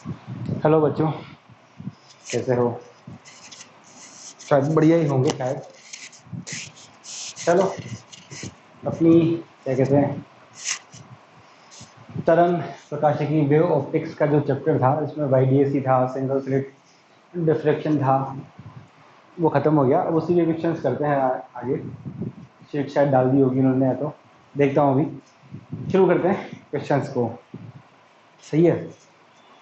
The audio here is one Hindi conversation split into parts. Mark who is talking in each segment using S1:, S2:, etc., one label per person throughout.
S1: हेलो बच्चों, कैसे हो? शायद बढ़िया ही होंगे शायद। चलो, अपनी क्या कहते हैं, तरंग प्रकाशिकी वेव ऑप्टिक्स का जो चैप्टर था, इसमें वाईडीएसी था, सिंगल स्लिट डिफ्रैक्शन था, वो ख़त्म हो गया। अब उसी के क्वेश्चंस करते हैं आगे। शीट शायद डाल दी होगी उन्होंने, या तो देखता हूँ अभी। शुरू करते हैं क्वेश्चंस को। सही है,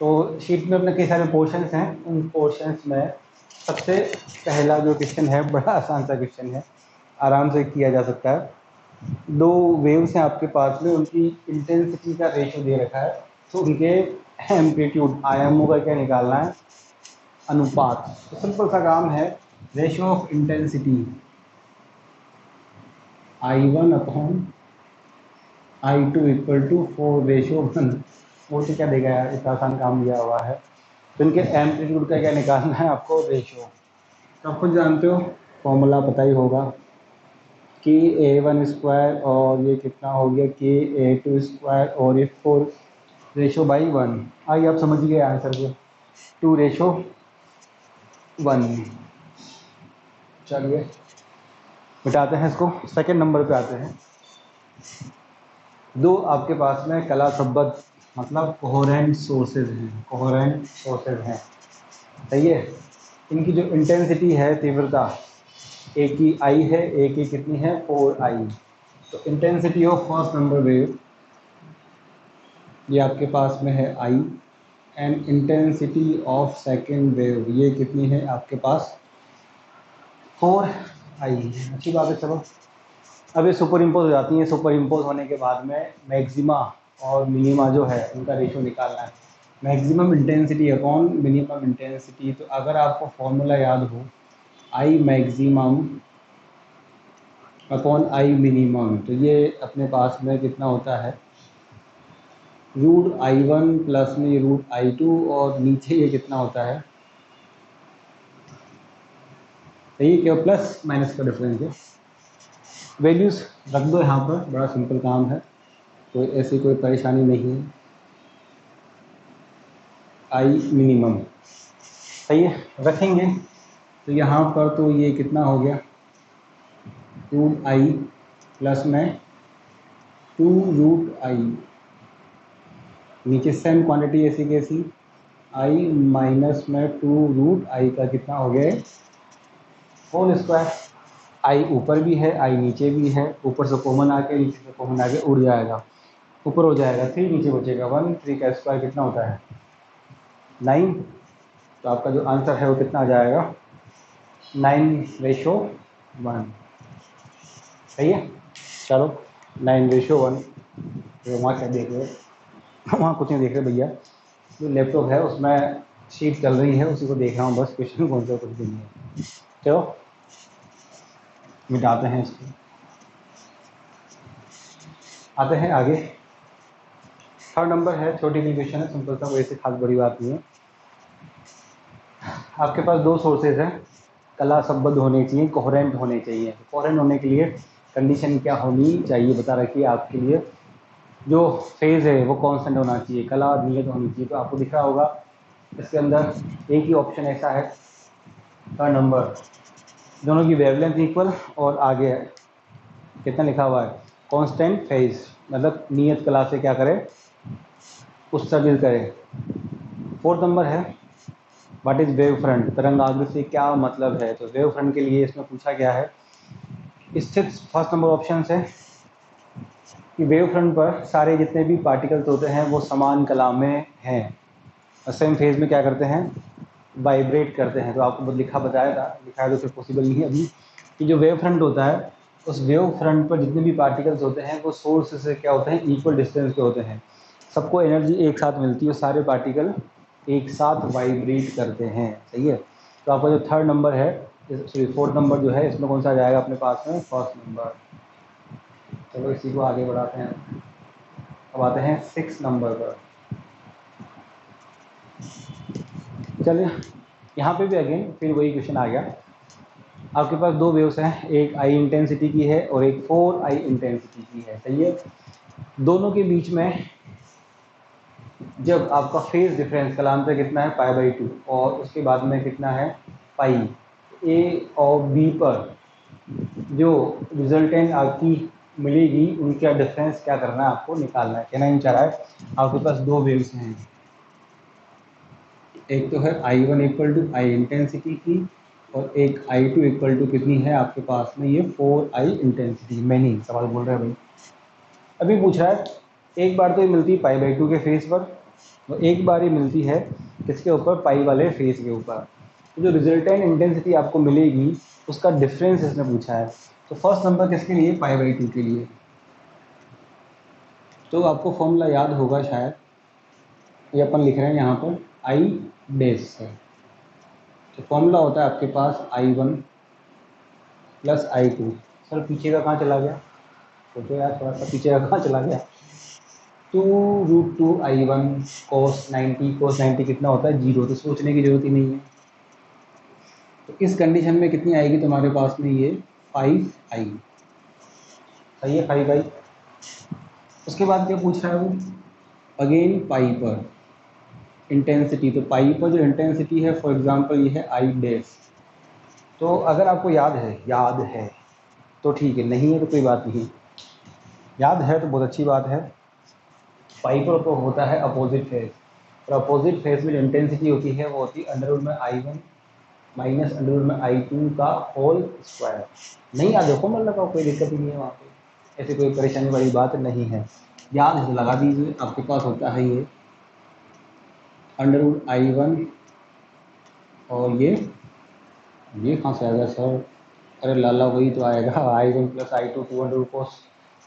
S1: तो शीट में अपने कई सारे पोर्शंस हैं। उन पोर्शंस में सबसे पहला जो क्वेश्चन है, बड़ा आसान सा क्वेश्चन है, आराम से किया जा सकता है। दो वेव्स हैं आपके पास में, उनकी इंटेंसिटी का रेशियो दे रखा है, तो उनके एम्पलीट्यूड आयामों का क्या निकालना है, अनुपात। तो सिंपल सा काम है, ratio of intensity I1 upon I2 equal to 4:1। वो तो क्या देगा यार, इतना आसान काम दिया हुआ है। तो इनके एम्पलीट्यूड का क्या निकालना है आपको, रेशियो। तो आप खुद जानते हो, फॉर्मूला पता ही होगा कि A1 स्क्वायर और ये कितना हो गया KA2 स्क्वायर, और ये 4:1। आइए आप समझ गए आंसर को, 2:1। चलिए मिटाते हैं इसको, सेकंड नंबर पे आते हैं। दो आपके पास में कला संबद्ध मतलब कोहेरेंट सोर्सेज हैं, कोहेरेंट सोर्सेज हैं। सही है, इनकी जो इंटेंसिटी है, तीव्रता, एक की I है, एक की कितनी है, 4I। तो intensity of first number wave ये आपके पास में है I, and intensity of second wave ये कितनी है आपके पास, 4I। अच्छी बात है। चलो, अब ये सुपर इम्पोज हो जाती हैं। सुपर इम्पोज होने के बाद में मैक्सिमा और मिनिमा जो है, उनका रेशियो निकालना है। Maximum intensity upon minimum intensity. तो अगर आपको फॉर्मूला याद हो, I maximum upon I minimum, तो ये अपने पास में कितना होता है, √I1 प्लस में √I2, और नीचे ये कितना होता है, सही, क्या प्लस माइनस का डिफरेंस है। वैल्यूज रख दो यहाँ पर, बड़ा सिंपल काम है, तो ऐसी कोई परेशानी नहीं है। I मिनिमम सही है, रखेंगे। तो यहाँ पर तो ये कितना हो गया, 2I प्लस में 2√I, नीचे सेम क्वांटिटी ऐसी कैसी, I माइनस में 2√I का कितना हो गया, होल स्क्वायर। I ऊपर भी है, I नीचे भी है, ऊपर से कॉमन आके नीचे से कॉमन आके उड़ जाएगा, ऊपर हो जाएगा 3, नीचे बचेगा 1। 3 का स्क्वायर कितना होता है, 9। तो आपका जो आंसर है वो कितना आ जाएगा, 9:1। सही है। चलो, 9:1। तो वहाँ क्या देख रहे हो, वहाँ कुछ नहीं देख रहे भैया, जो लैपटॉप है उसमें शीट चल रही है, उसी को देख रहा हूँ बस, क्वेश्चन कौन सा कुछ भी नहीं है। चलो मिटाते हैं इसको, आते हैं आगे। थर्ड नंबर है, छोटी सी क्वेश्चन है, सिंपल सा, कोई ऐसी खास बड़ी बात नहीं है। आपके पास दो सोर्सेज हैं, कला संबद्ध होने चाहिए, कोहेरेंट होने चाहिए। कोहेरेंट होने के लिए कंडीशन क्या होनी चाहिए बता रखिए आपके लिए। जो फेज़ है वो कांस्टेंट होना चाहिए, कला नियत होनी चाहिए। तो आपको दिख रहा होगा इसके अंदर एक ही ऑप्शन ऐसा है, थर्ड नंबर, दोनों की वेवलेंथ इक्वल, और आगे कितना लिखा हुआ है, कांस्टेंट फेज, मतलब नियत कला से क्या करें, उत्सर्जित करें। फोर्थ नंबर है, व्हाट इज वेव फ्रंट, तरंगाग्र से क्या मतलब है। तो वेव फ्रंट के लिए इसमें पूछा गया है, स्थित फर्स्ट नंबर ऑप्शन है कि वेव फ्रंट पर सारे जितने भी पार्टिकल्स होते हैं वो समान कला में हैं, और सेम फेज में क्या करते हैं, वाइब्रेट करते हैं। तो आपको लिखा बताया था, लिखा है तो फिर पॉसिबल नहीं है अभी, कि जो वेव फ्रंट होता है, उस वेव फ्रंट पर जितने भी पार्टिकल्स होते हैं वो सोर्स से क्या होते हैं, इक्वल डिस्टेंस पे होते हैं, सबको एनर्जी एक साथ मिलती है, सारे पार्टिकल एक साथ वाइब्रेट करते हैं। सही है। तो आपका जो थर्ड नंबर है, सॉरी फोर्थ नंबर जो है, इसमें कौन सा आ जाएगा अपने पास में, फर्स्ट नंबर। चलो इसी को आगे बढ़ाते हैं। अब आते हैं 6 नंबर पर। चलिए, यहाँ पे भी अगेन फिर वही क्वेश्चन आ गया। आपके पास दो वेव्स हैं, एक I इंटेंसिटी की है और एक 4I इंटेंसिटी की है। सही है। दोनों के बीच में जब आपका फेज डिफरेंस कलांतर कितना है π/2 और उसके बाद में कितना है पाई, ए और बी पर जो रिजल्टेंट आपकी मिलेगी उनका डिफरेंस क्या करना है आपको निकालना है। कहना नहीं चाह रहा है आपके पास दो वेव्स हैं, एक तो है I1 equal to I intensity की और एक I2 इक्वल टू कितनी है आपके पास में ये 4I इंटेंसिटी। मैं नहीं सवाल बोल रहा है भाई, अभी पूछ रहा है एक बार तो ये मिलती है π/2 के फेस पर, तो एक बार ये मिलती है किसके ऊपर पाई वाले फेस के ऊपर। तो जो रिजल्टेंट इंटेंसिटी आपको मिलेगी उसका डिफरेंस इसने पूछा है। तो फर्स्ट नंबर किसके लिए π/2 के लिए, तो आपको फॉर्मूला याद होगा शायद, ये अपन लिख रहे हैं यहाँ पर आई डैश से। तो फॉर्मूला होता है आपके पास I1 प्लस I2। सर पीछे का कहाँ चला गया, सोचो यार थोड़ा सा पीछे का कहाँ चला गया। 2√2I1 cos 90 कितना होता है 0, तो सोचने की जरूरत ही नहीं है। तो इस कंडीशन में कितनी आएगी तुम्हारे पास में ये 5I, सही है 5I। उसके बाद क्या पूछ रहा है वो, अगेन पाई पर इंटेंसिटी, तो पाई पर जो इंटेंसिटी है फॉर एग्जांपल ये है I डैश। तो अगर आपको याद है तो ठीक है, नहीं है तो कोई बात नहीं, याद है तो बहुत अच्छी बात है। पाई पर तो होता है अपोजिट फेज, और अपोजिट फेज में जो इंटेंसिटी होती है वो होती है अंडर में I1 माइनस अंडर में I2 का होल स्क्वायर। नहीं याद रखो मतलब का कोई दिक्कत ही नहीं है, वहाँ पे ऐसी कोई परेशानी वाली बात नहीं है, याद है तो लगा दीजिए। आपके पास होता है ये अंडर I1 और ये कहाँ से आएगा सर, अरे लाला वही तो आएगा I1 प्लस I2 200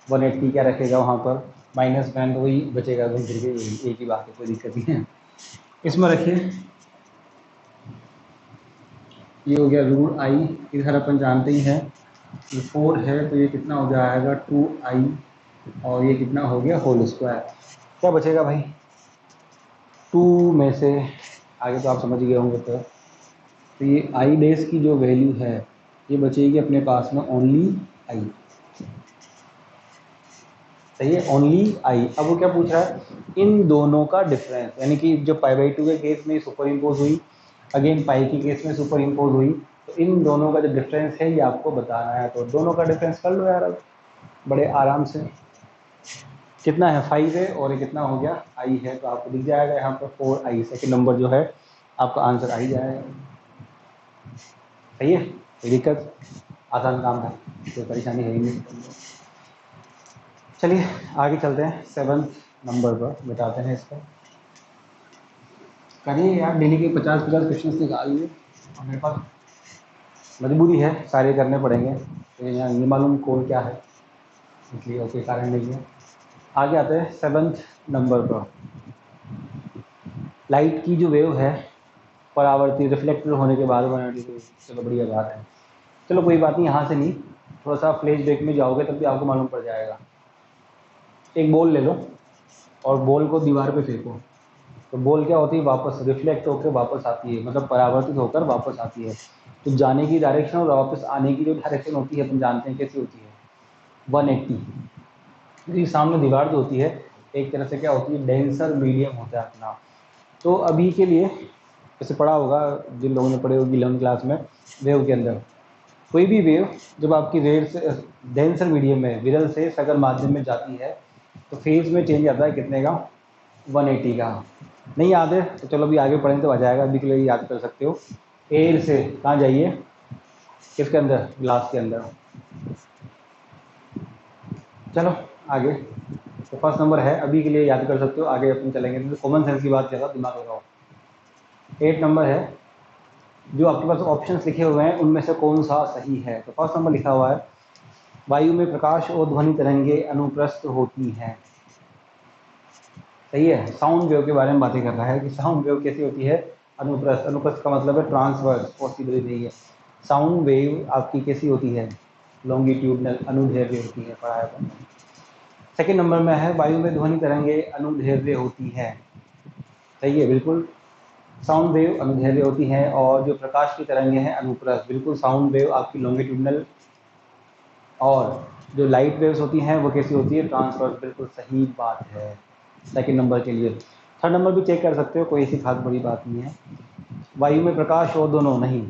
S1: 180 क्या रखेगा वहाँ पर, माइनस मैन तो वही बचेगा घूम फिर के, एक ही बात है कोई दिक्कत नहीं है। इसमें रखिए ये हो गया रूट आई, इधर अपन जानते ही हैं ये 4 है तो ये कितना हो जाएगा 2I और ये कितना हो गया होल स्क्वायर। क्या बचेगा भाई 2 में से, आगे तो आप समझ गए होंगे। तो ये आई डैश की जो वैल्यू है ये बचेगी अपने पास में ओनली आई, सही है ओनली आई। अब वो क्या पूछ रहा है इन दोनों का डिफरेंस, यानी कि जो π/2 के केस में सुपर इम्पोज हुई, अगेन पाई के केस में सुपर इम्पोज हुई, तो इन दोनों का जो डिफरेंस है ये आपको बताना है। तो दोनों का डिफरेंस कर लो यार अब बड़े आराम से, कितना है 5 है और ये कितना हो गया आई है, तो आपको दिख जाएगा यहाँ पर 4I, सेकेंड नंबर जो है आपका आंसर आ ही जाएगा। सही है, कोई दिक्कत, आसान काम था, कोई परेशानी है ही नहीं। चलिए आगे चलते हैं, 7th नंबर पर बताते हैं इसका। करिए यार डेली के 50-50 क्वेश्चन निकालिए, और मेरे पास मजबूरी है सारे करने पड़ेंगे, तो यहाँ ये मालूम कोड क्या है इसलिए और कोई कारण नहीं है। आगे आते हैं 7th नंबर पर। लाइट की जो वेव है परावर्तित रिफ्लेक्टेड होने के बाद बनाने की, चलो बढ़िया बात है, चलो कोई बात नहीं, यहाँ से नहीं, थोड़ा सा फ्लैश बैक में जाओगे तब भी आपको मालूम पड़ जाएगा। एक बॉल ले लो और बॉल को दीवार पे फेंको, तो बॉल क्या होती है वापस रिफ्लेक्ट होकर वापस आती है, मतलब परावर्तित होकर वापस आती है। तो जाने की डायरेक्शन और वापस आने की जो डायरेक्शन होती है अपन जानते हैं कैसी होती है 180। सामने दीवार जो होती है एक तरह से क्या होती है डेंसर मीडियम होता है अपना। तो अभी के लिए जैसे पढ़ा होगा जिन लोगों ने पढ़े होगी 11th क्लास में, वेव के अंदर कोई भी वेव जब आपकी रेड से डेंसर मीडियम में विरल से सघन माध्यम में जाती है तो फेज में चेंज आता है कितने का 180 का। नहीं याद है तो चलो अभी आगे पढ़ेंगे तो आ जाएगा, अभी के लिए याद कर सकते हो। एयर से कहाँ जाइए, किसके अंदर, ग्लास के अंदर। चलो आगे, तो फर्स्ट नंबर है अभी के लिए याद कर सकते हो, आगे अपन चलेंगे तो कॉमन सेंस की बात ज़्यादा दिमाग लगाओ। 8 नंबर है, जो आपके पास ऑप्शंस लिखे हुए हैं उनमें से कौन सा सही है। तो फर्स्ट नंबर लिखा हुआ है वायु में प्रकाश और ध्वनि तरंगे अनुप्रस्थ होती हैं। सही है, साउंड वेव के बारे में बातें कर रहा है कि साउंड वेव कैसी होती है अनुप्रस्थ, अनुप्रस्थ का मतलब है ट्रांसवर्स, पॉसिबल नहीं है। साउंड वेव आपकी कैसी होती है लॉन्गिट्यूडनल अनुदैर्ध्य होती है, पढ़ा है। सेकेंड नंबर में है वायु में ध्वनि तरंगे अनुदैर्ध्य होती है। सही है बिल्कुल, साउंड वेव अनुदैर्ध्य होती है और जो प्रकाश की तरंगे हैं अनुप्रस्थ। बिल्कुल, साउंड वेव आपकी लॉन्गिट्यूडनल और जो लाइट वेव्स होती हैं वो कैसी होती है ट्रांसवर्स। बिल्कुल सही बात है सेकंड नंबर के लिए। थर्ड नंबर भी चेक कर सकते हो, कोई ऐसी खास बड़ी बात नहीं है। वायु में प्रकाश और दोनों नहीं,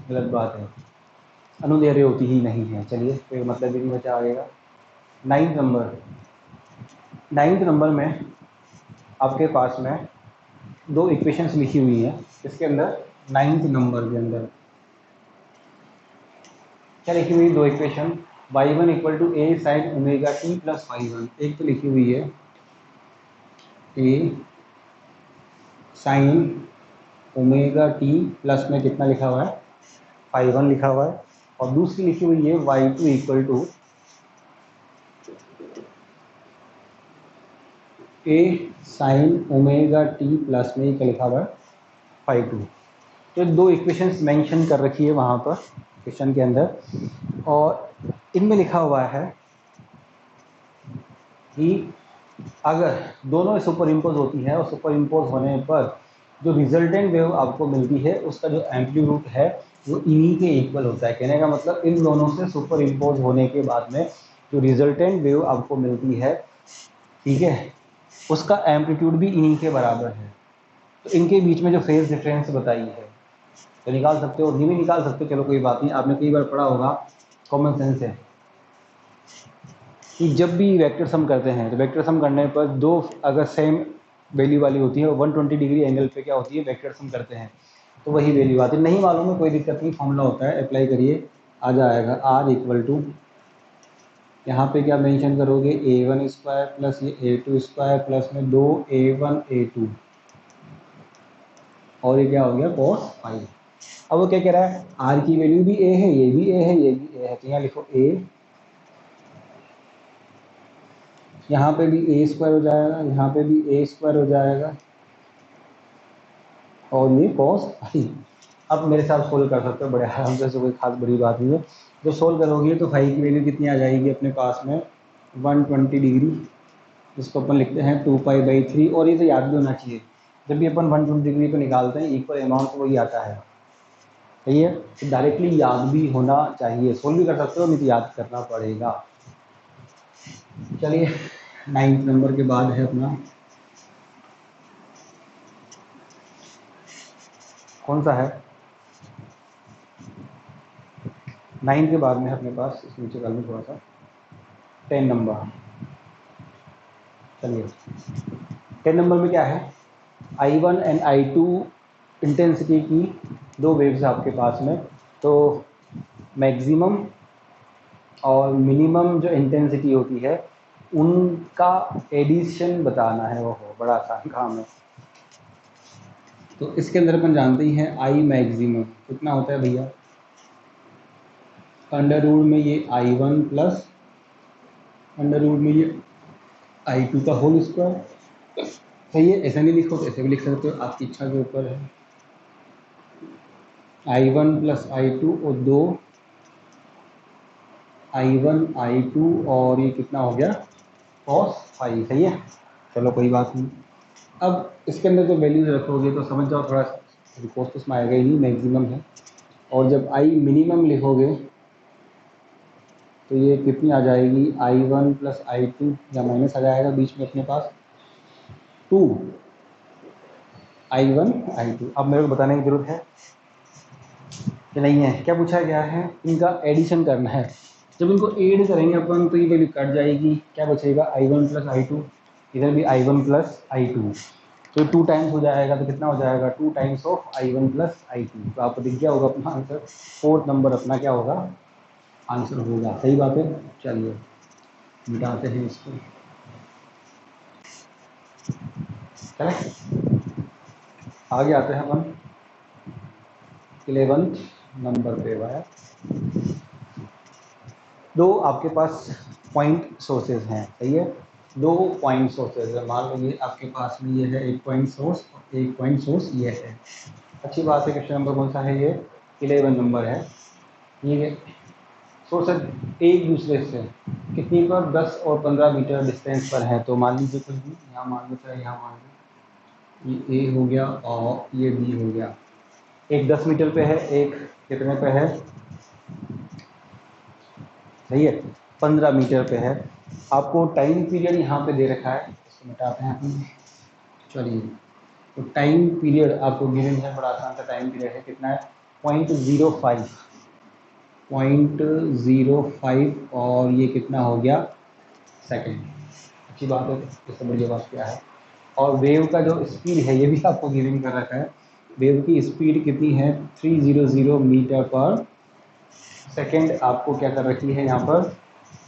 S1: गलत बात है, अनुदैर्य होती ही नहीं है। चलिए कोई मतलब ही नहीं बचा आएगा। नाइन्थ नंबर में आपके पास में दो इक्वेशंस लिखी हुई हैं। इसके अंदर नाइन्थ नंबर के अंदर क्या लिखी हुई? दो equation, y1 equal to a sine omega t plus y1। एक तो लिखी हुई है a sine omega t plus में कितना लिखा हुआ है? y1 लिखा हुआ है। और दूसरी लिखी हुई है y2 equal to a sine omega t plus में क्या लिखा हुआ है? phi2। तो दो इक्वेशंस मेंशन कर रखी है वहाँ पर क्वेश्चन के अंदर, और इनमें लिखा हुआ है कि अगर दोनों सुपर इम्पोज होती है और सुपर इम्पोज होने पर जो रिजल्टेंट वेव आपको मिलती है उसका जो एम्पलीट्यूड है वो इन्हीं के इक्वल होता है। कहने का मतलब इन दोनों से सुपर इम्पोज होने के बाद में जो रिजल्टेंट वेव आपको मिलती है, ठीक है, उसका एम्पलीट्यूड भी इन्हीं के बराबर है। तो इनके बीच में जो फेज डिफरेंस बताई है तो निकाल सकते हो, नहीं भी निकाल सकते हो, चलो कोई बात नहीं, आपने कई बार पढ़ा होगा, कॉमन सेंस है कि जब भी वेक्टर सम करते हैं तो वेक्टर सम करने पर दो अगर सेम वैल्यू वाली होती है, 120 डिग्री एंगल पे क्या होती है? वेक्टर सम करते हैं तो वही वैल्यू आती है। नहीं मालूम है कोई दिक्कत नहीं, फॉर्मूला होता है, अप्लाई करिए, आ जाएगा। आर इक्वल टू, यहाँ पे क्या मेंशन करोगे? a1 स्क्वायर प्लस ये a2 स्क्वायर प्लस में 2a1 a2, और ये क्या हो गया? cos phi. अब वो क्या कह रहा है? आर की वैल्यू भी a है, ये भी a है, ये भी a है, तो यहाँ लिखो a, यहाँ पे भी a स्क्वायर हो जाएगा, यहाँ पे भी a स्क्वायर हो जाएगा, और ये cos फाई। अब मेरे साथ सोल्व कर सकते हो बड़े आराम से, कोई खास बड़ी बात नहीं है। जब सोल्व करोगे तो फाई की वैल्यू कितनी आ जाएगी अपने पास में? 120 डिग्री, जिसको अपन लिखते हैं 2π/3। और ये तो याद भी होना चाहिए, जब भी अपन 120 डिग्री को निकालते हैं इक्वल अमाउंट तो वही आता है, सही है? तो डायरेक्टली याद भी होना चाहिए, सोल्व भी कर सकते हो, नहीं तो याद करना पड़ेगा। चलिए 9th नंबर के बाद है अपना, कौन सा है? 9 के बाद में अपने पास, इस नीचे कर लूँ थोड़ा सा, 10 नंबर। चलिए 10 नंबर में क्या है? I1 एंड I2 इंटेंसिटी की दो वेव्स है आपके पास में, तो मैक्सिमम और मिनिमम जो इंटेंसिटी होती है उनका एडिशन बताना है। वो बड़ा आसान काम है। तो इसके अंदर अपन जानते ही हैं आई मैक्सिमम कितना होता है भैया? अंडर रूट में ये I1 प्लस अंडर रूट में ये I2 का होल स्क्वायर। सही है? ऐसा नहीं लिखो तो ऐसे भी लिख सकते हो, आपकी इच्छा के ऊपर है। I1 प्लस I2 और दो I1 I2, और ये कितना हो गया? cos phi. सही है? चलो कोई बात नहीं। अब इसके अंदर जो वैल्यूज रखोगे तो समझ जाओ, थोड़ा कोस तो इसमें आएगा ही नहीं, मैक्सिमम है। और जब I मिनिमम लिखोगे तो ये कितनी आ जाएगी? I1 प्लस I2, या माइनस आ जाएगा बीच में अपने पास 2 I1 I2। अब मेरे को बताने की जरूरत है कि नहीं है? क्या पूछा गया है? इनका एडिशन करना है। जब इनको ऐड करेंगे अपन तो ये वैल्यू कट जाएगी, क्या बचेगा? I1 प्लस I2, इधर भी I1 प्लस I2, तो 2 टाइम्स हो जाएगा, तो कितना हो जाएगा? 2 times of I1 plus I2। तो आपको दिख गया होगा अपना आंसर, 4th नंबर अपना क्या होगा? आंसर होगा। सही बात है? चलिए मिटाते हैं इसको, चले आगे आते हैं अपन 11th नंबर पे। है दो आपके पास पॉइंट सोर्सेज हैं, सही है? दो पॉइंट सोर्सेज है, मान लीजिए आपके पास में ये है एक पॉइंट सोर्स और एक पॉइंट सोर्स ये है। अच्छी बात है। क्वेश्चन नंबर कौन सा है? ये 11 नंबर है। ये सोर्सेज एक दूसरे से कितनी पर? 10 और 15 मीटर डिस्टेंस पर है। तो मान लीजिए कुछ भी यहाँ मान लो, चाहे यहाँ मान लो, ये ए हो गया और ये बी हो गया। एक 10 मीटर पे है, एक कितने पे है? सही है, 15 मीटर पे है। आपको टाइम पीरियड यहाँ पे दे रखा है, इसको मिटाते हैं अपन। चलिए, तो टाइम पीरियड आपको गिवन है, बड़ा आसान सा टाइम पीरियड है, कितना है 0.05, 0.05 और ये कितना हो गया सेकेंड। अच्छी बात है, इससे बढ़िया बात क्या है। और वेव का जो स्पीड है ये भी आपको गिवन कर रखा है, वेव की स्पीड कितनी है 300 मीटर पर सेकेंड आपको क्या कर रखी है यहाँ पर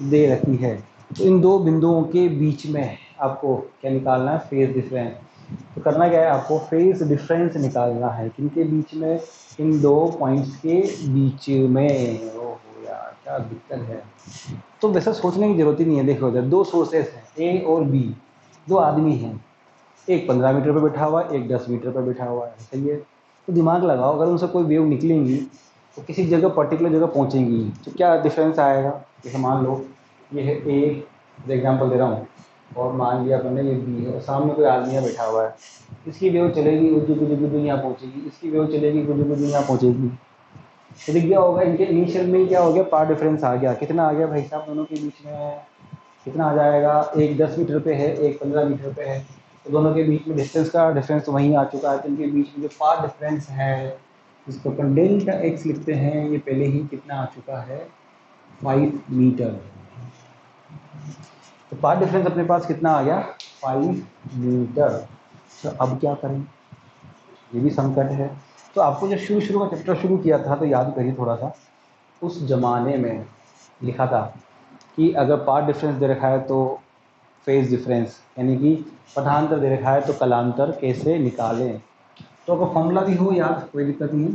S1: दे रखी है। तो इन दो बिंदुओं के बीच में आपको क्या निकालना है, फेज डिफरेंस। तो करना क्या है, आपको फेज डिफरेंस निकालना है किनके बीच में, इन दो पॉइंट्स के बीच में। ओहो यार क्या दिक्कत है। तो वैसा सोचने की जरूरत ही नहीं है। देखो उधर दो सोर्सेस हैं ए और बी, दो आदमी हैं, एक 15 मीटर पर बैठा हुआ है, एक 10 मीटर पर बैठा हुआ है, सही है। तो दिमाग लगाओ, अगर उनसे कोई वेव निकलेंगी तो किसी जगह पर्टिकुलर जगह पहुंचेंगी, तो क्या डिफरेंस आएगा। जैसे मान लो ये है ए, एग्जाम्पल दे रहा हूँ, और मान लिया अपने ये बी है, और सामने कोई आदमी यहाँ बैठा हुआ है, इसकी वेव चलेगी गुजू गुजू गुजू यहाँ पहुँचेगी, इसकी वेव चलेगी गुजू गुजू यहाँ पहुँचेगी। तो दिख गया होगा इनके इनिशियल में ही क्या हो गया, पार डिफरेंस आ गया। कितना आ गया भाई साहब दोनों के बीच में, कितना आ जाएगा, एक 10 मीटर पे है, एक 15 मीटर पे है, तो दोनों के बीच में डिस्टेंस का डिफरेंस तो वहीं आ चुका है। तो इनके बीच में जो पाथ डिफरेंस है इसको अपन डेल्टा एक्स लिखते हैं, ये पहले ही कितना आ चुका है 5 मीटर। तो पाथ डिफरेंस अपने पास कितना आ गया 5 मीटर। तो अब क्या करें, ये भी संकट है। तो आपको जो शुरू शुरू का चैप्टर शुरू किया था तो याद करिए थोड़ा सा, उस जमाने में लिखा था कि अगर पाथ डिफरेंस दे रखा है तो फेज डिफरेंस, यानी कि पथांतर दे रखा है तो कलांतर कैसे निकालें। तो अगर फॉर्मूला भी हो याद कोई दिक्कत नहीं,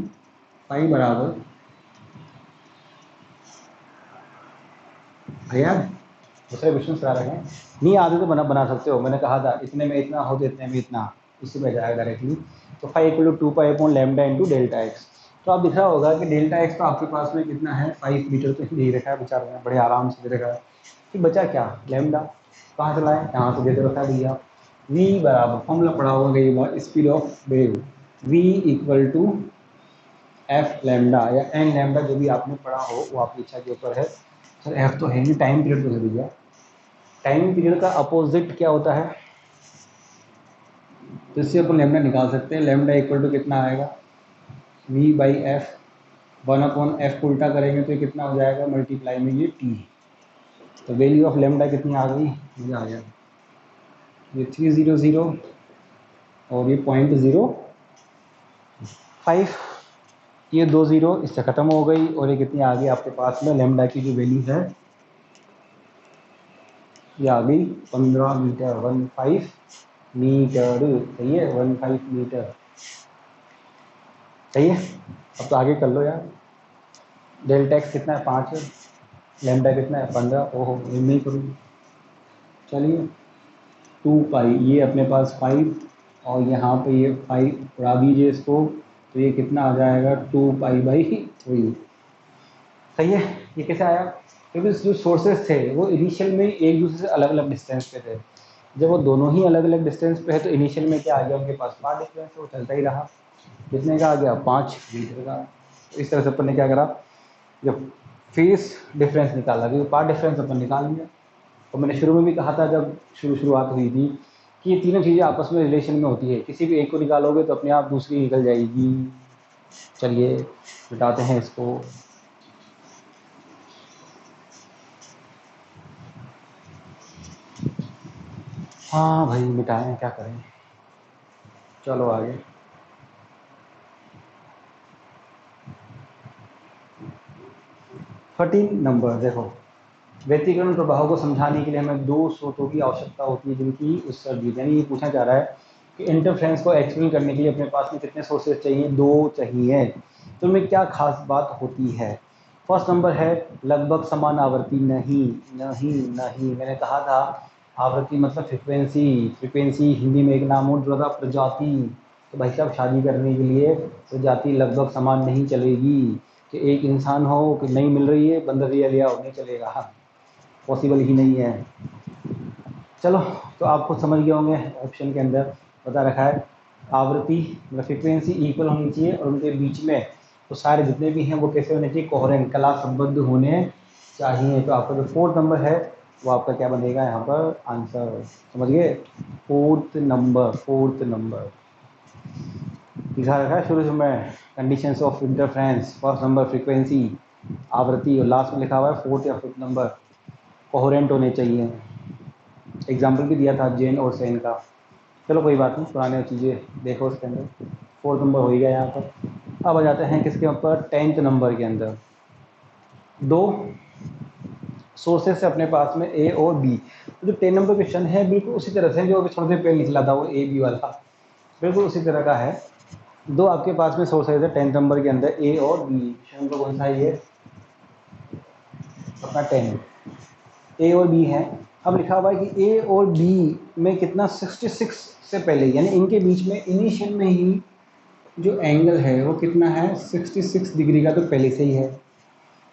S1: पाई बराबर भैया दूसरे क्वेश्चन करा रहे हैं, नहीं आते तो बना सकते हो। मैंने कहा था इतने में इतना हो तो इतने में इतना, इसी में जाएगा डायरेक्टली। तो 5 = 2π/λ×Δx। तो आप दिख रहा होगा कि डेल्टा एक्स तो आपके पास में कितना है 5 मीटर, तो दे रखा है बेचारे ने, बड़े आराम से दे रखा है। फिर बचा क्या, लैम्डा, कहाँ से लाए, यहाँ से दे रखा दिया। v बराबर फॉर्मूला पढ़ा होगा कई बार, speed of wave, v = F lambda या एन लैम्डा, जो भी आपने पढ़ा हो वो आपकी इच्छा के ऊपर है। सर एफ तो है नहीं, टाइम पीरियड तो है भैया। टाइम पीरियड का अपोजिट क्या होता है, तो इससे अपन लैम्डा निकाल सकते हैं। लैम्डा = कितना आएगा v/f, 1/f को उल्टा करेंगे तो ये कितना हो जाएगा, मल्टीप्लाई में ये t। तो वैल्यू ऑफ लैम्डा कितनी आ गई, ये आ गया, ये 300 और ये 0.05, ये 2 0 इससे ख़त्म हो गई, और ये कितनी आ गई आपके पास में, लैम्डा की जो वैल्यू है ये आ गई 15 मीटर, 15 मीटर, सही है, 15 मीटर, सही है। अब तो आगे कर लो यार, डेल्टा एक्स कितना है 5, लैम्डा कितना है 15, ओहो ये नहीं करूँगी। चलिए 2π, ये अपने पास 5 और यहाँ पे ये 5 उड़ा दीजिए इसको, तो ये कितना आ जाएगा 2π/3, सही है। ये कैसे आया, क्योंकि जो सोर्सेस थे वो इनिशियल में एक दूसरे से अलग अलग डिस्टेंस पे थे। जब वो दोनों ही अलग अलग डिस्टेंस पे है तो इनिशियल में क्या आ गया, उनके पास पाथ डिफरेंस है, वो चलता ही रहा। कितने का आ गया 5 मीटर का। तो इस तरह से अपन ने क्या करा, जब फेस डिफरेंस निकाला, क्योंकि पाथ डिफरेंस अपन निकाल लिया। तो मैंने शुरू में भी कहा था जब शुरुआत हुई थी कि ये तीनों चीज़ें आपस में रिलेशन में होती है, किसी भी एक को निकालोगे तो अपने आप दूसरी निकल जाएगी। चलिए मिटाते हैं इसको। हाँ भाई मिटाएं, क्या करें, चलो आगे। नंबर देखो, व्यतिकरण प्रभाव को समझाने के लिए हमें दो स्रोतों की आवश्यकता होती है जिनकी उत्सर्जित, यानी ये पूछा जा रहा है कि इंटरफ्रेंस को एक्सप्लेन करने के लिए अपने पास में कितने सोर्सेज चाहिए, दो चाहिए। तो इनमें क्या खास बात होती है। फर्स्ट नंबर है लगभग समान आवृत्ति, नहीं नहीं नहीं, मैंने कहा था आवृत्ति मतलब फ्रिक्वेंसी, फ्रिक्वेंसी हिंदी में एक नाम हो जो था प्रजाति। तो भाई साहब शादी करने के लिए प्रजाति लगभग समान नहीं चलेगी, कि एक इंसान हो कि नहीं मिल रही है बंदर लिया लिया नहीं चलेगा, पॉसिबल ही नहीं है। चलो तो आप खुद समझ गए होंगे, ऑप्शन के अंदर बता रखा है आवृत्ति मतलब फ्रिक्वेंसी इक्वल होनी चाहिए, और उनके बीच में तो सारे जितने भी हैं वो कैसे होने चाहिए, कोहेरेंट, कला संबद्ध होने चाहिए। तो आपका जो 4th नंबर है वो आपका क्या बनेगा यहाँ पर आंसर, समझ गए। फोर्थ नंबर लिखा रखा है शुरू में, conditions of interference, first number frequency आवृत्ति, और लास्ट में लिखा हुआ है फोर्थ या फिफ्थ नंबर कोहेरेंट होने चाहिए। एग्जाम्पल भी दिया था जेन और सेन का। चलो कोई बात नहीं, पुराने चीज़ें देखो उसके अंदर। फोर्थ नंबर हो ही गया यहाँ पर। अब आ जाते हैं किसके ऊपर, 10th नंबर के अंदर। दो सोर्सेस से अपने पास में ए और बी। जो 10 नंबर क्वेश्चन है बिल्कुल उसी तरह से जो अभी थोड़ी देर पहले निकला था वो ए बी वाला, बिल्कुल उसी तरह का है। दो आपके पास में सोर्सेज है 10th नंबर के अंदर, ए और बी। क्वेश्चन नंबर कौन सा है ये, अपना 10, ए और बी है। अब लिखा हुआ है कि ए और बी में कितना 66 से पहले, यानी इनके बीच में इनिशियल में ही जो एंगल है वो कितना है 66 डिग्री का, तो पहले से ही है।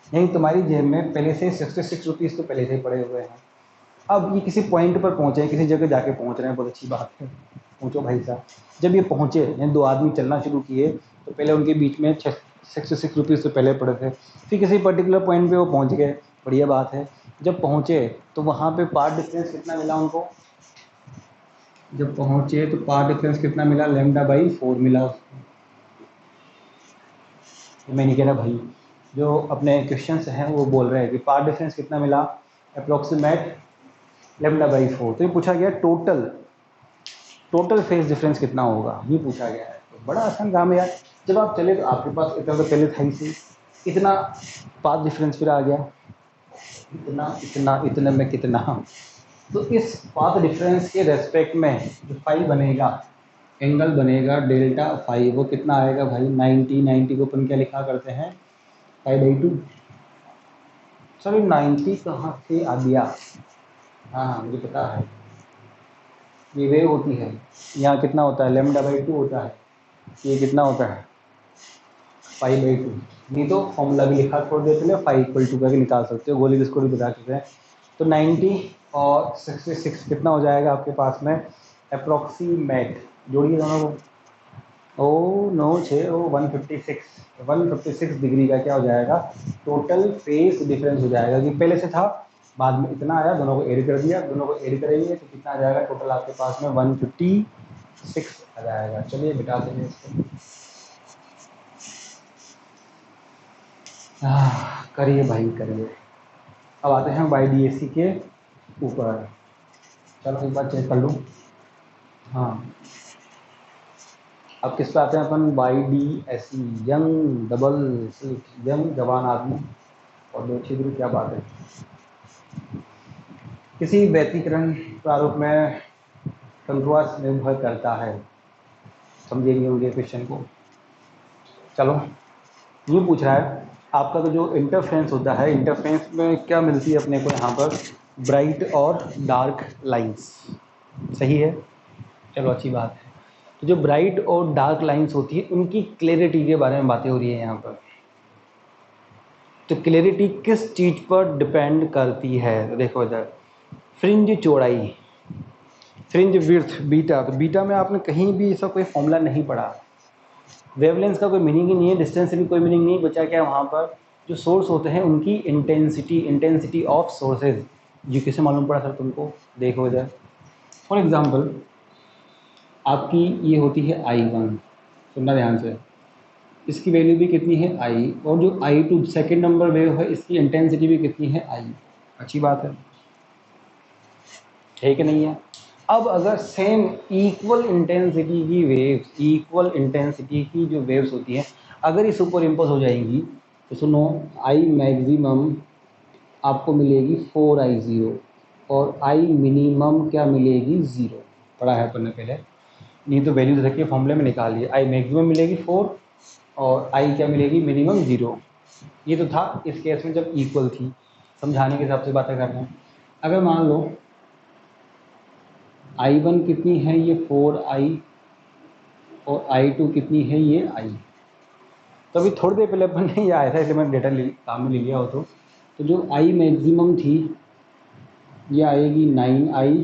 S1: यानी तुम्हारी जेब में पहले से 66 रुपीज़ तो पहले से ही पड़े हुए हैं। अब ये किसी पॉइंट पर पहुँचे हैं, किसी जगह जाके पहुँच रहे हैं, बहुत अच्छी बात है, पहुँचो भाई साहब। जब ये पहुँचे, यानी दो आदमी चलना शुरू किए, तो पहले उनके बीच में 66 रुपीज़ तो पहले पड़े थे, फिर किसी पर्टिकुलर पॉइंट पे वो पहुँच गए, बढ़िया बात है। जब पहुँचे तो वहाँ पे पार्ट डिफरेंस कितना मिला उनको, जब पहुँचे तो पार्ट डिफरेंस कितना मिला, λ/4 मिला उसको। मैं नहीं कह रहा भाई, जो अपने क्वेश्चंस हैं वो बोल रहे हैं कि पार्ट डिफरेंस कितना मिला, अप्रोक्सीमेट λ/4। तो ये पूछा गया टोटल फेज डिफरेंस कितना होगा, ये पूछा गया है। तो बड़ा आसान काम है यार। जब आप चले तो आपके पास इतना तो पहले था ही सही, इतना पाथ डिफरेंस फिर आ गया, इतने में कितना। तो इस पाथ डिफरेंस के रेस्पेक्ट में जो फाई बनेगा, एंगल बनेगा डेल्टा फाई, वो कितना आएगा भाई 90 को अपन क्या लिखा करते हैं, 5/2। सॉरी 90 कहाँ से आ गया, हाँ मुझे पता है, ये वेव होती है, यहाँ कितना होता है λ/2 होता है, ये कितना होता है 5/2। नहीं तो फॉर्मूला भी लिखा छोड़ देते हैं, 5 = 2 करके निकाल सकते हो, गोली जिसको भी बता चुके हैं। तो 90 और 66 कितना हो जाएगा आपके पास में, अप्रोक्सीमेट, जोड़िए दोनों को, ओ 9 6 ओ 156 डिग्री का क्या हो जाएगा, टोटल फेस डिफरेंस हो जाएगा। कि पहले से था, बाद में इतना आया, दोनों को ऐड कर दिया, दोनों को ऐड करेंगे तो कितना आ जाएगा टोटल आपके पास में 156 आ जाएगा। चलिए बिटा देंगे इसको, करिए भाई करिए। अब आते हैं YDAC के ऊपर, चलो एक बार चेक कर लूँ। हाँ अब किस पे आते हैं अपन, YDSE, young double slit, young जवान आदमी और दो छिद्र, क्या बात है। किसी व्यतिकरण प्रारूप में कंट्रास निर्भर करता है, समझेंगे मुझे क्वेश्चन को। चलो ये पूछ रहा है आपका तो जो इंटरफ्रेंस होता है, इंटरफ्रेंस में क्या मिलती है अपने को यहाँ पर, ब्राइट और डार्क लाइंस, सही है। चलो अच्छी बात है। तो जो ब्राइट और डार्क लाइंस होती है उनकी क्लैरिटी के बारे में बातें हो रही है यहाँ पर। तो क्लैरिटी किस चीज़ पर डिपेंड करती है, तो देखो इधर, फ्रिंज चौड़ाई, फ्रिंज विड्थ बीटा, तो बीटा में आपने कहीं भी ऐसा कोई फॉर्मूला नहीं पढ़ा। वेवलेंथ का कोई मीनिंग ही नहीं है, डिस्टेंस से भी कोई मीनिंग नहीं बचा। क्या वहाँ पर जो सोर्स होते हैं उनकी इंटेंसिटी ऑफ सोर्सेज, ये कैसे मालूम पड़ा सर तुमको, देखो इधर। फॉर एग्जांपल आपकी ये होती है I1, सुनना ध्यान से, इसकी वैल्यू भी कितनी है I, और जो I2 सेकेंड नंबर वेव है इसकी इंटेंसिटी भी कितनी है I। अच्छी बात है कि नहीं है। अब अगर सेम इक्वल इंटेंसिटी की वेव्स, इक्वल इंटेंसिटी की जो वेव्स होती हैं अगर ये सुपर इम्पोज हो जाएंगी, तो सुनो I मैक्सिमम आपको मिलेगी 4I0 और I मिनिमम क्या मिलेगी 0, पढ़ा है अपन ने पहले, नहीं तो वैल्यूज रखिए फॉर्मूले में निकालिए। I मैक्सिमम मिलेगी 4 और I क्या मिलेगी मिनिमम 0। ये तो था इस केस में जब इक्वल थी, समझाने के हिसाब से बातें कर रहे हैं। अगर मान लो I1 कितनी है ये 4I और I2 कितनी है ये I, तो अभी थोड़ी देर पहले अपन ने ये आया था इसलिए मैंने डेटा काम में ले लिया हो। तो जो I मैक्सिमम थी ये आएगी 9I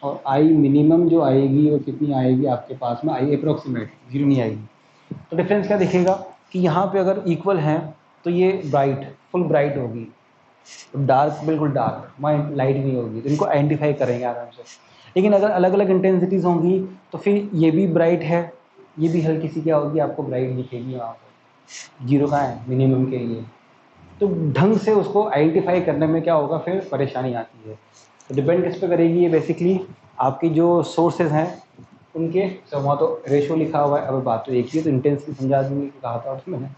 S1: और I मिनिमम जो आएगी वो कितनी आएगी आपके पास में, I अप्रोक्सीमेट 0 नहीं आएगी। तो डिफरेंस क्या दिखेगा कि यहाँ पे अगर इक्वल हैं तो ये ब्राइट फुल ब्राइट होगी, तो डार्क बिल्कुल डार्क, वहाँ लाइट नहीं होगी, तो इनको आइडेंटिफाई करेंगे आराम से। लेकिन अगर अलग अलग इंटेंसिटीज़ होंगी तो फिर ये भी ब्राइट है, ये भी हल्की सी क्या होगी, आपको ब्राइट दिखेगी वहाँ पर। जीरो कहाँ है मिनिमम के लिए, तो ढंग से उसको आइडेंटिफाई करने में क्या होगा, फिर परेशानी आती है। तो डिपेंड किस पे करेगी ये, बेसिकली आपकी जो सोर्सेज हैं उनके। तो वहाँ तो रेशो लिखा हुआ है, अब बात तो एक ही है, तो इंटेंसिटी समझा दूँगी, कहा था उसमें मैंने।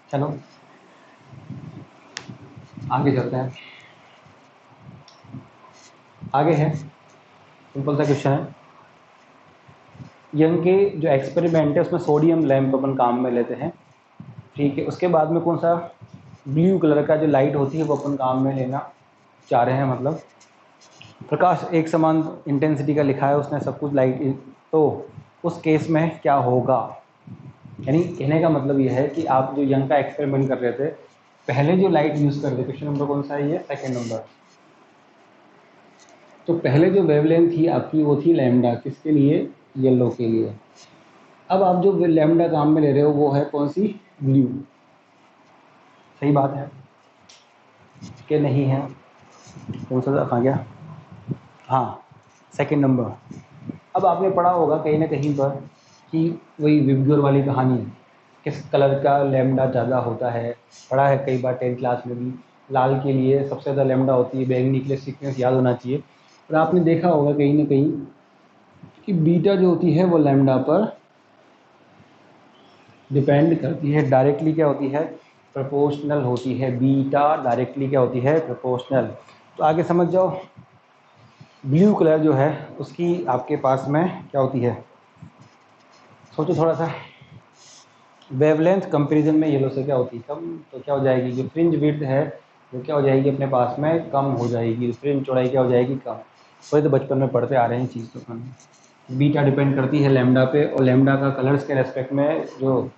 S1: चलो आगे चलते हैं। आगे है सिंपल सा क्वेश्चन है। यंग के जो एक्सपेरिमेंट है उसमें सोडियम लैंप अपन काम में लेते हैं, ठीक है। उसके बाद में कौन सा, ब्लू कलर का जो लाइट होती है वो अपन काम में लेना चाह रहे हैं। मतलब प्रकाश एक समान इंटेंसिटी का लिखा है उसने सब कुछ लाइट, तो उस केस में क्या होगा। यानी कहने का मतलब यह है कि आप जो यंग का एक्सपेरिमेंट कर रहे थे, पहले जो लाइट यूज़ कर रहे थे, क्वेश्चन नंबर कौन सा है ये, सेकेंड नंबर। तो पहले जो वेवलेंथ थी आपकी वो थी लैम्डा, किसके लिए, येलो के लिए। अब आप जो लैम्डा काम में ले रहे हो वो है कौन सी, ब्लू। सही बात है कि नहीं है, कौन सा कहाँ गया, हाँ सेकंड नंबर। अब आपने पढ़ा होगा कहीं ना कहीं पर कि वही विबग्योर वाली कहानी, किस कलर का लैम्डा ज़्यादा होता है, पढ़ा है कई बार 10th क्लास में भी। लाल के लिए सबसे ज़्यादा लैम्डा होती है, बैंगनी के लिए सीक्वेंस याद होना चाहिए। और आपने देखा होगा कहीं ना कहीं कि बीटा जो होती है वो लैम्डा पर डिपेंड करती है, डायरेक्टली क्या होती है, प्रोपोर्शनल होती है। बीटा डायरेक्टली क्या होती है, प्रोपोर्शनल। तो आगे समझ जाओ, ब्लू कलर जो है उसकी आपके पास में क्या होती है, सोचो थोड़ा सा। वेवलेंथ कंपैरिजन में येलो से क्या होती है, कम। तो क्या हो जाएगी, जो फ्रिंज विड्थ है वो क्या हो जाएगी अपने पास में, कम हो जाएगी। फ्रिंज चौड़ाई क्या हो जाएगी, कम। वही तो बचपन में पढ़ते आ रहे हैं चीज़ तो अपन। बीटा डिपेंड करती है लैम्डा पे, और लैम्डा का कलर्स के रेस्पेक्ट में जो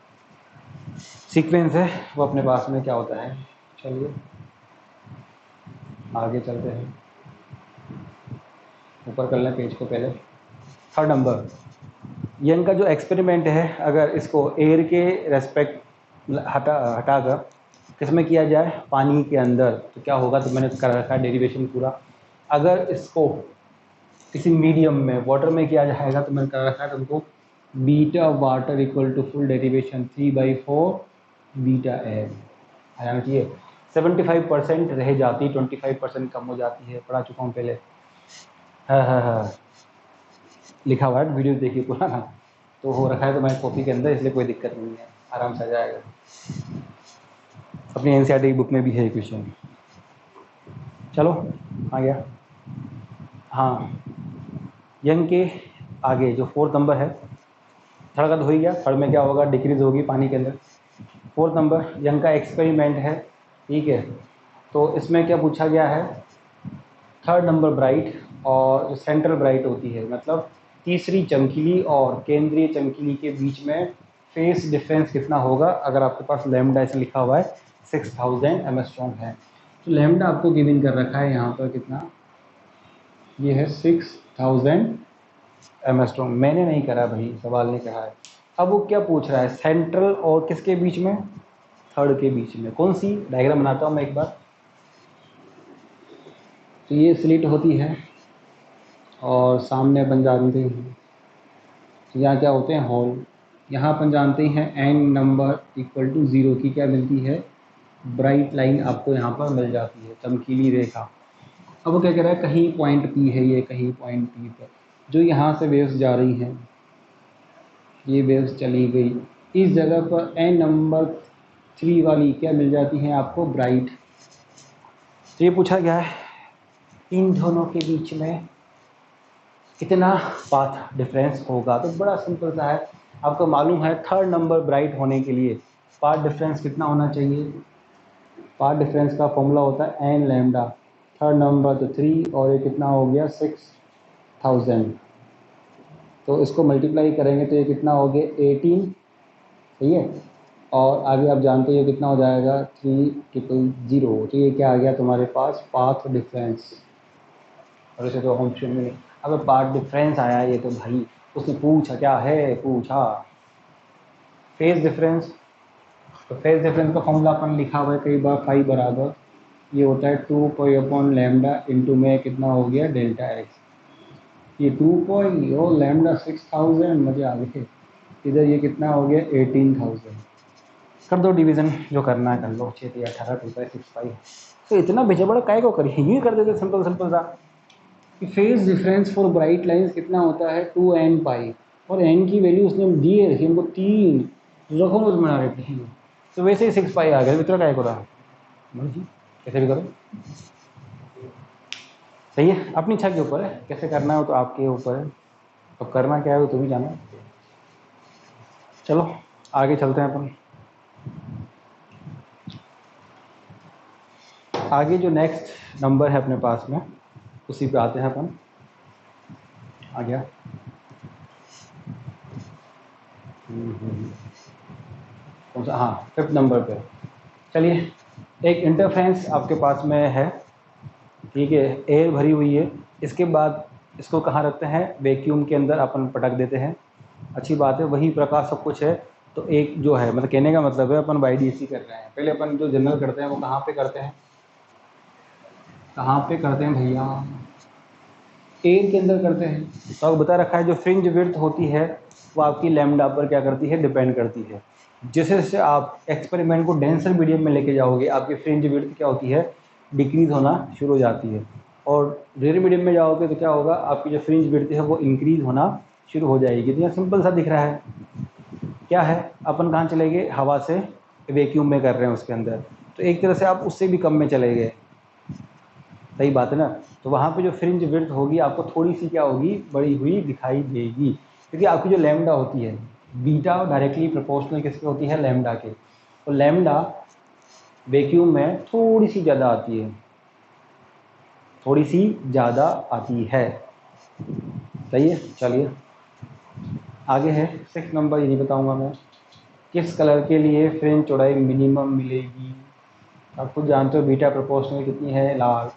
S1: सीक्वेंस है वो अपने पास में क्या होता है। चलिए आगे चलते हैं, ऊपर कर लें पेज को पहले। थर्ड नंबर, यंग का जो एक्सपेरिमेंट है, अगर इसको एयर के रेस्पेक्ट हटाकर किस में किया जाए, पानी के अंदर, तो क्या होगा। तो मैंने कर रखा है डेरिवेशन पूरा। अगर इसको किसी मीडियम में, वाटर में किया जाएगा, तो मैंने कर रखा है तुमको, beta water equal to full derivation 3/4 beta air आ जाना चाहिए। 75% रह जाती, 25% कम हो जाती है, पढ़ा चुका हूँ पहले। हाँ, लिखा हुआ है, वीडियो देखिए पूरा ना, तो हो रखा है तो मैं कॉपी के अंदर, इसलिए कोई दिक्कत नहीं है, आराम से आ जाएगा। अपनी एनसीईआरटी बुक में भी है क्वेश्चन। चलो आ गया। हाँ, यंग के आगे जो फोर्थ नंबर है, थर्ड का तो हो ही गया। थर्ड में क्या होगा, डिक्रीज होगी पानी के अंदर। फोर्थ नंबर यंग का एक्सपेरिमेंट है, ठीक है। तो इसमें क्या पूछा गया है, थर्ड नंबर ब्राइट और सेंट्रल ब्राइट होती है, मतलब तीसरी चमकीली और केंद्रीय चमकीली के बीच में फेस डिफरेंस कितना होगा। अगर आपके पास लैम्डा ऐसे लिखा हुआ है 6000 एमस्ट्रॉन्ग है, तो लैम्डा आपको गिवन कर रखा है यहाँ पर कितना, ये है 6000 एमस्ट्रॉन्ग। मैंने नहीं करा भाई, सवाल नहीं करा है। अब वो क्या पूछ रहा है, सेंट्रल और किसके बीच में, थर्ड के बीच में। कौन सी, डायग्राम बनाता हूँ मैं एक बार। तो ये स्लिट होती है और सामने अपन जानते हैं यहाँ क्या होते हैं, हॉल। यहाँ अपन जानते हैं एन नंबर इक्वल टू 0 की क्या मिलती है, ब्राइट लाइन आपको यहाँ पर मिल जाती है, चमकीली रेखा। अब वो क्या कह रहा है, कहीं पॉइंट पी है ये, कहीं पॉइंट पी पर जो यहाँ से वेव्स जा रही हैं, ये वेव्स चली गई, इस जगह पर एन नंबर 3 वाली क्या मिल जाती है आपको, ब्राइट। तो ये पूछा गया है इन दोनों के बीच में कितना पाथ डिफरेंस होगा। तो बड़ा सिंपल सा है, आपको मालूम है थर्ड नंबर ब्राइट होने के लिए पाथ डिफरेंस कितना होना चाहिए। पाथ डिफरेंस का फॉर्मूला होता है एन लैम्डा, थर्ड नंबर तो 3 और ये कितना हो गया 6000। तो इसको मल्टीप्लाई करेंगे तो ये कितना हो गया 18, सही है। और आगे आप जानते हो कितना हो जाएगा 3000। तो ये क्या आ गया तुम्हारे पास, पाथ डिफरेंस। और इसे तो ऑप्शन में नहीं, अगर पाथ डिफरेंस आया ये तो भाई उसने पूछा क्या है, पूछा फेज डिफरेंस। तो फेज डिफरेंस का फॉर्मूला अपन लिखा हुआ है कई बार, फाई बराबर ये होता है 2 पाई अपॉन लैम्डा इंटू में कितना हो गया डेल्टा एक्स। ये 2 पाई और लैम्डा 6000, मजे आ गए। इधर ये कितना हो गया 18000। कर दो डिवीज़न, जो करना है कर लो। 6 3 18 2 पाई 6 पाई। तो इतना बेचबड़ा काय को करिए, ये कर देते सिंपल सिंपल सा कि phase difference for bright lines कितना होता है 2n पाई, और n की वैल्यू उसने दी है रखी हमको 3 रकम में बना रहे थे, तो वैसे ही 6 पाई आ गया। इतना काय को रहा कैसे भी करो, सही है। अपनी इच्छा के ऊपर है, कैसे करना हो तो आपके ऊपर है। अब करना क्या है वो तुम ही जानो। चलो आगे चलते हैं अपन। आगे जो नेक्स्ट नंबर है अपने पास में, उसी पे आते हैं अपन। आ गया। कौन सा, हाँ 5th नंबर पे। चलिए, एक इंटरफेरेंस आपके पास में है, ठीक है, एयर भरी हुई है। इसके बाद इसको कहाँ रखते हैं, वैक्यूम के अंदर अपन पटक देते हैं। अच्छी बात है, वही प्रकार सब कुछ है। तो एक जो है, मतलब कहने का मतलब है अपन YDC कर रहे हैं। पहले अपन जो जनरल करते हैं वो कहाँ पे करते हैं, कहाँ पे करते हैं भैया, एयर के अंदर करते हैं। तो आपको बता रखा है जो फ्रिंज विड्थ होती है वो आपकी लैम्डा पर क्या करती है, डिपेंड करती है। जैसे जैसे आप एक्सपेरिमेंट को डेंसर मीडियम में लेके जाओगे, आपकी फ्रिंज विड्थ क्या होती है, डिक्रीज होना शुरू हो जाती है। और रेयर मीडियम में जाओगे तो क्या होगा, आपकी जो फ्रिंज विड्थ है वो इंक्रीज होना शुरू हो जाएगी। तो यहाँ सिंपल सा दिख रहा है, क्या है, अपन कहाँ चले गए, हवा से वैक्यूम में कर रहे हैं उसके अंदर। तो एक तरह से आप उससे भी कम में चले गए, सही बात है ना। तो वहाँ पे जो फ्रिंज विड्थ होगी आपको थोड़ी सी क्या होगी, बड़ी हुई दिखाई देगी, क्योंकि आपकी जो लैम्डा होती है, बीटा डायरेक्टली प्रोपोर्शनल किसके होती है, लैम्डा के। तो लैम्डा वैक्यूम में थोड़ी सी ज़्यादा आती है, थोड़ी सी ज़्यादा आती है, सही है। चलिए आगे है 6 नंबर। ये नहीं बताऊँगा मैं, किस कलर के लिए फ्रिंज चौड़ाई मिनिमम मिलेगी। आप खुद जानते हो बीटा प्रोपोर्शनल कितनी है, लाल।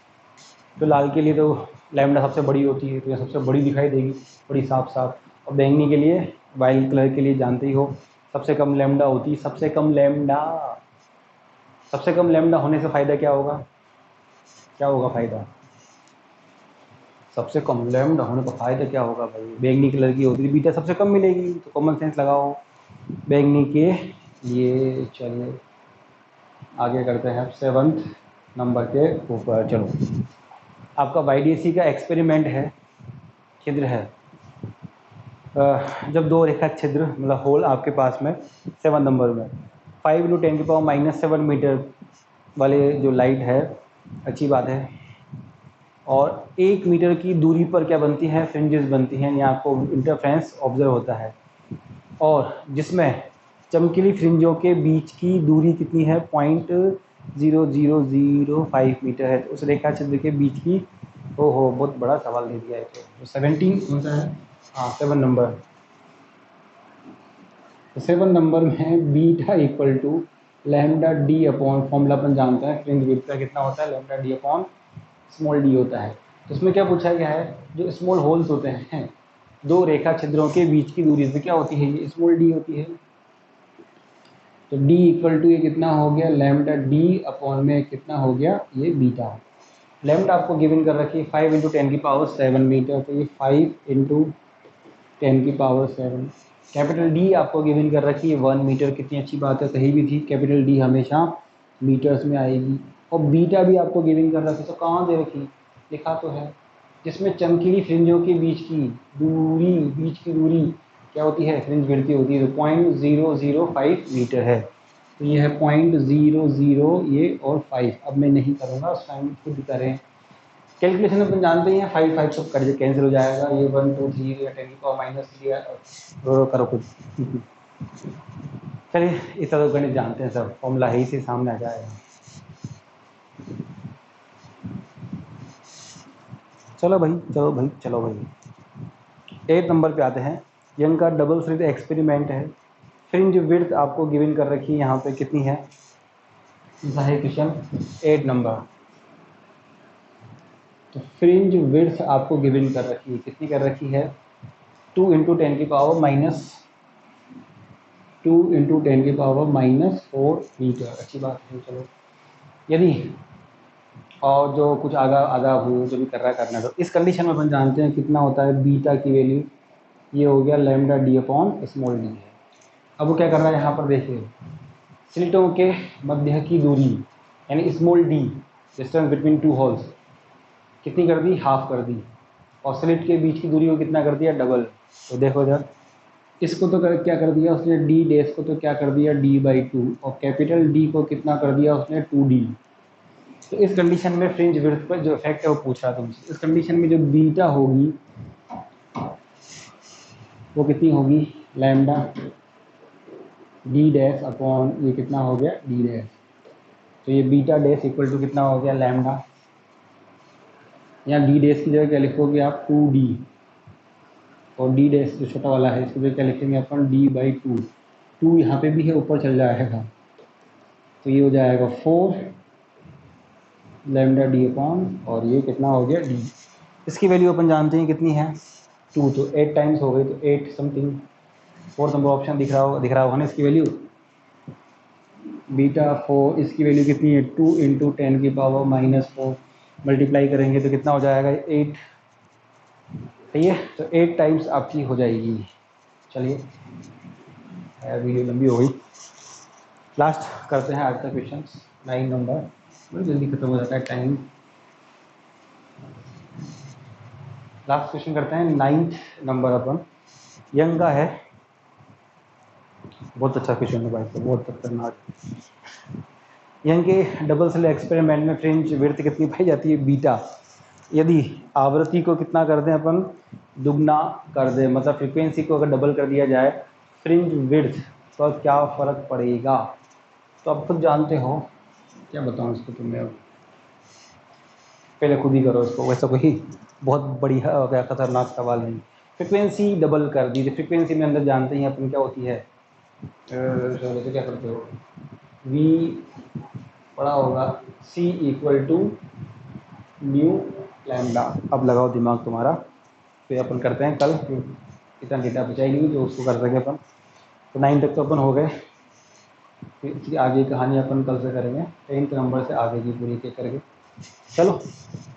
S1: तो लाल के लिए तो लैम्डा सबसे बड़ी होती है, तो ये सबसे बड़ी दिखाई देगी, बड़ी साफ साफ। और बैंगनी के लिए, वाइल्ड कलर के लिए जानते ही हो सबसे कम लैम्डा होती है, सबसे कम लैम्डा। सबसे कम लैम्डा होने से फ़ायदा क्या होगा, क्या होगा फ़ायदा, सबसे कम लैम्डा होने का फ़ायदा क्या होगा भाई, बैंगनी कलर की होती है, बीटा सबसे कम मिलेगी। तो कॉमन सेंस लगाओ बैंगनी के लिए। चलिए आगे करते हैं 7th नंबर के ऊपर। चलो, आपका YDC का एक्सपेरिमेंट है, छिद्र है। जब दो रेखा छिद्र मतलब होल आपके पास में 7 नंबर में 5 × 10⁻⁷ मीटर वाले जो लाइट है, अच्छी बात है। और 1 मीटर की दूरी पर क्या बनती है, फ्रिंजेस बनती हैं, यहाँ आपको इंटरफ्रेंस ऑब्जर्व होता है। और जिसमें चमकीली फ्रिंजों के बीच की दूरी कितनी है, 0.0005 मीटर है। तो उस रेखा छिद्र के बीच की, ओहो बहुत बड़ा सवाल दे दिया है। तो 17 कौन सा है, हाँ 7 नंबर। तो 7 नंबर में beta equal to lambda D upon, formula अपन जानते हैं फ्रिंज विड्थ का कितना होता है, lambda D upon small D होता है। तो इसमें क्या पूछा गया है, जो स्मॉल होल्स होते हैं दो रेखा छिद्रों के बीच की दूरी से क्या होती है, ये स्मॉल डी होती है। तो d इक्वल टू ये कितना हो गया, लैम्डा d अपॉन में कितना हो गया, ये बीटा। लैम्डा आपको गिवन कर रखी है 5 × 10⁻⁷ मीटर, तो ये 5 × 10⁻⁷। कैपिटल D आपको गिवन कर रखी है 1 मीटर। कितनी अच्छी बात है, कहीं भी थी कैपिटल D हमेशा मीटर्स में आएगी। और बीटा भी आपको गिवन कर रखी, तो कहाँ दे रखी, लिखा तो है, जिसमें चमकीली फ्रिंजों के बीच की दूरी क्या होती है, फ्रिंज विड्थ होती है, तो 0.005 मीटर है। तो ये है 0.00 ये और 5। अब मैं नहीं करूँगा, उस टाइम खुद करें। कैलकुलेशन अपन जानते ही हैं, 5 5 सब कर कैंसिल हो जाएगा, ये 1 2 3 या 10⁻³ रो करो खुद। चलिए इतना तो गणित जानते हैं सब, फॉर्मूला है ही से सामने आ जाएगा। चलो भाई 8 नंबर पे आते हैं। यंग का डबल स्लिट एक्सपेरिमेंट है। फ्रिंज विड्थ आपको गिवन कर रखी है, यहाँ पे कितनी है, है क्वेश्चन 8 नंबर। तो फ्रिंज विड्थ आपको गिवन कर रखी है, कितनी कर रखी है, 2 × 10⁻⁻⁴ मीटर। अच्छी बात है। चलो, यदि और जो कुछ आगा आगा हो जो भी कर रहा है करना। तो इस कंडीशन में अपन जानते हैं कितना होता है बीटा की वैल्यू, ये हो गया lambda D upon small D है। अब वो क्या कर रहा है यहाँ पर देखिए, स्लिटों के मध्य की दूरी यानी small D, distance between two holes, कितनी कर दी, हाफ कर दी। और स्लिट के बीच की दूरी को कितना कर दिया, डबल। तो देखो जरा, इसको तो क्या कर दिया उसने, डी डैश को तो क्या कर दिया d/2, और कैपिटल डी को कितना कर दिया उसने 2d। तो इस कंडीशन में फ्रिंज विड्थ पर जो इफेक्ट है वो पूछ रहा था तुमसे। इस कंडीशन में जो बीटा होगी वो कितनी होगी, लैम्डा डी डैश अपॉन ये कितना हो गया डी डैश। तो ये बीटा डैश इक्वल टू कितना हो गया लैम्डा, यहाँ डी डैश की जगह क्या लिखोगे आप 2d, और डी डैश जो छोटा वाला है इसकी जगह क्या लिखेंगे अपन d/2। 2 यहाँ पे भी है, ऊपर चल जाएगा, तो ये हो जाएगा 4 लैम्डा डी अपॉन, और ये कितना हो गया डी। इसकी वैल्यू अपन जानते हैं कितनी है 2, तो 8 टाइम्स हो गई, तो 8 समथिंग, 4 नंबर ऑप्शन दिख रहा होगा ना इसकी वैल्यू, बीटा 4। इसकी वैल्यू कितनी है 2 × 10⁻⁻4, मल्टीप्लाई करेंगे तो कितना हो जाएगा 8, सही है। तो 8 टाइम्स आपकी हो जाएगी। चलिए वीडियो लंबी हो गई, लास्ट करते हैं आज का क्वेश्चन 9 नंबर, बड़ी जल्दी खत्म हो जाता है टाइम। लास्ट क्वेश्चन करते हैं 9th नंबर अपन, यंग का है, बहुत अच्छा क्वेश्चन है भाई, बहुत खतरनाक। यंग के डबल स्लिट एक्सपेरिमेंट में फ्रिंज विड्थ कितनी पाई जाती है, बीटा। यदि आवृत्ति को कितना कर दें अपन, दुगना कर दें, मतलब फ्रीक्वेंसी को अगर डबल कर दिया जाए, फ्रिंज विड्थ पर क्या फ़र्क पड़ेगा। तो अब खुद जानते हो, क्या बताऊँ इसको तुम्हें, अब पहले खुद ही करो इसको, वैसा कोई बहुत बढ़िया क्या खतरनाक सवाल नहीं। फ्रीक्वेंसी डबल कर दी, तो फ्रीक्वेंसी में अंदर जानते हैं अपन क्या होती है, तो क्या करते हो, v पड़ा होगा c = न्यू लैम्डा। अब लगाओ दिमाग तुम्हारा, फिर अपन करते हैं कल, कितना डेटा बचाएगी जो उसको कर सके अपन। तो 9 तक तो अपन हो गए, फिर इसकी आगे कहानी अपन कल से करेंगे, 10th नंबर से आगे की पूरी के करके। चलो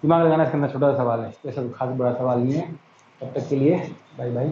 S1: दिमाग लगाना, इसके अंदर छोटा सा सवाल है, वैसा कोई खास बड़ा सवाल नहीं है। तब तक के लिए बाय बाय।